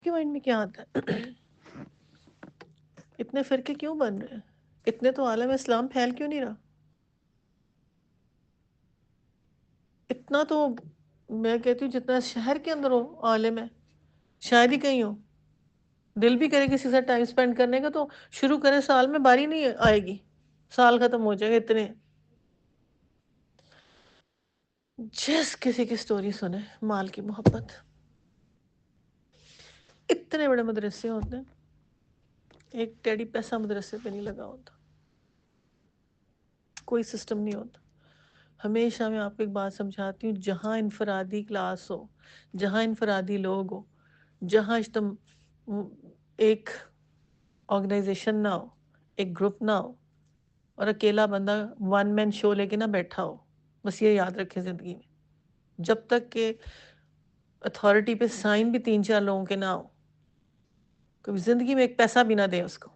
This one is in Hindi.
आपके माइंड में क्या आता है? इतने फिरके क्यों बन रहे हैं? इतने तो आलम इस्लाम फैल क्यों नहीं रहा? इतना तो मैं कहती हूँ जितना शहर के अंदर हो आलिम है, शायद ही कहीं हो। दिल भी करे किसी से टाइम स्पेंड करने का तो शुरू करें, साल में बारी नहीं आएगी, साल खत्म हो जाएगा इतने। जिस किसी की स्टोरी सुने माल की मोहब्बत, इतने बड़े मदरसे होते हैं, एक टेडी पैसा मदरसे पे नहीं लगा होता, कोई सिस्टम नहीं होता। हमेशा मैं आपको एक बात समझाती हूँ, जहाँ इनफरादी क्लास हो, जहाँ इनफरादी लोग हो, जहाँ एक ऑर्गेनाइजेशन ना हो, एक ग्रुप ना हो, और अकेला बंदा वन मैन शो लेके ना बैठा हो, बस ये याद रखें ज़िंदगी में, जब तक के अथॉरिटी पे साइन भी 3-4 लोगों के ना हो, कभी ज़िंदगी में एक पैसा भी ना दे उसको।